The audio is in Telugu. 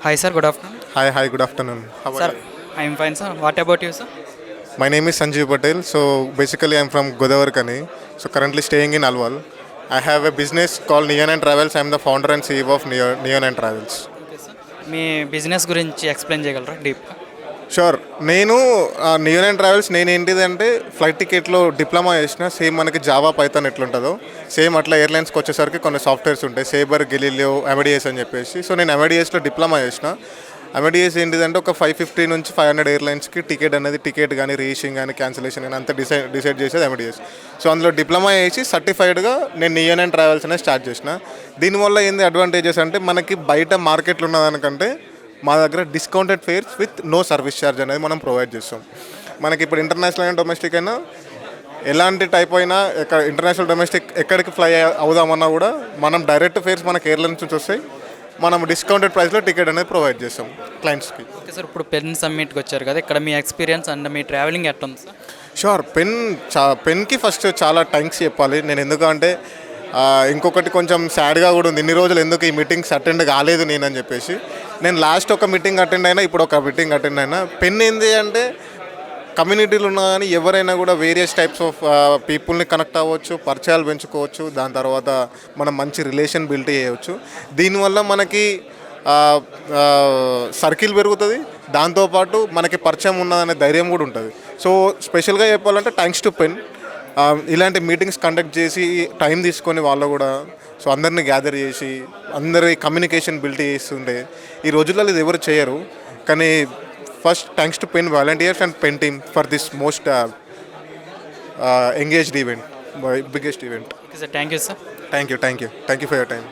Hi, sir. Good afternoon. Hi, good afternoon. How are Sir, you? I am fine, sir. What about you, sir? My name is Sanjeev Patel. So basically, I'm from Godavarkani. So currently staying in Alwal. I have a business called Neon and Travels. I'm the founder and CEO of Neon and Travels. Okay sir me business గురించి ఎక్స్ప్లెయిన్ చేయగలరా డీప్గా? షూర్. నేను నియర్ అండ్ ట్రావెల్స్ నేను ఏంటిదంటే ఫ్లైట్ టికెట్లో డిప్లొమా చేసిన సేమ్ మనకి జావా పైథాన్ ఎట్లుంటుందో సేమ్ అట్లా ఎయిర్లైన్స్కి వచ్చేసరికి కొన్ని సాఫ్ట్వేర్స్ ఉంటాయి, సేబర్, గెలీలియో, అమెడియస్ అని చెప్పేసి. సో నేను అమెడియస్లో డిప్లొమా చేసిన. అమెడియస్ ఏంటిదంటే ఒక 550 నుంచి 500 ఎయిర్లైన్స్కి టికెట్ కానీ రీషింగ్ కానీ క్యాన్సిలేషన్ కానీ అంతా డిసైడ్ చేసేది అమెడియస్. సో అందులో డిప్లొమా చేసి సర్టిఫైడ్గా నేను నియర్ అండ్ ట్రావెల్స్ అనేది స్టార్ట్ చేసిన. దీనివల్ల ఏంది అడ్వాంటేజెస్ అంటే మనకి బయట మార్కెట్లో ఉన్నదానికంటే మా దగ్గర discounted fares with no service charge అనేది మనం ప్రొవైడ్ చేస్తాం. మనకి ఇప్పుడు ఇంటర్నేషనల్ అయినా డొమెస్టిక్ అయినా ఎలాంటి టైప్ అయినా ఇంటర్నేషనల్ డొమెస్టిక్ ఎక్కడికి ఫ్లై అవుదామన్నా కూడా మనం డైరెక్ట్ ఫేర్స్ మనకి ఎయిర్లైన్స్ నుంచి వస్తాయి. మనం డిస్కౌంటెడ్ ప్రైస్లో టికెట్ అనేది ప్రొవైడ్ చేస్తాం క్లయింట్స్కి. ఓకే సార్, ఇప్పుడు పెన్ సమ్మిట్కి వచ్చారు కదా, ఇక్కడ మీ ఎక్స్పీరియన్స్ అండ్ మీ ట్రావెలింగ్ ఎట్లా ఉంది సార్? షూర్. పెన్కి ఫస్ట్ చాలా థ్యాంక్స్ చెప్పాలి నేను. ఎందుకంటే ఇంకొకటి కొంచెం సాడ్గా కూడా ఉంది, ఇన్ని రోజులు ఎందుకు ఈ మీటింగ్స్ అటెండ్ కాలేదు నేను అని చెప్పేసి. నేను లాస్ట్ ఒక మీటింగ్ అటెండ్ అయినా, ఇప్పుడు ఒక మీటింగ్ అటెండ్ అయినా. పెన్ ఏంది అంటే కమ్యూనిటీలు ఉన్నా కానీ ఎవరైనా కూడా వేరియస్ టైప్స్ ఆఫ్ పీపుల్ని కనెక్ట్ అవ్వచ్చు, పరిచయాలు పెంచుకోవచ్చు, దాని తర్వాత మనం మంచి రిలేషన్ బిల్డ్ చేయవచ్చు. దీనివల్ల మనకి సర్కిల్ పెరుగుతుంది, దాంతోపాటు మనకి పరిచయం ఉన్నదనే ధైర్యం కూడా ఉంటుంది. సో స్పెషల్గా చెప్పాలంటే థ్యాంక్స్ టు పెన్. ఇలాంటి మీటింగ్స్ కండక్ట్ చేసి టైం తీసుకొని వాళ్ళు కూడా సో అందరినీ గ్యాదర్ చేసి అందరి కమ్యూనికేషన్ బిల్డ్ చేస్తుండే ఈ రోజుల్లో ఇది ఎవరు చేయరు. కానీ first thanks to pen volunteers and pen team for this most engaged event, biggest event. Okay sir, thank you sir. Thank you for your time.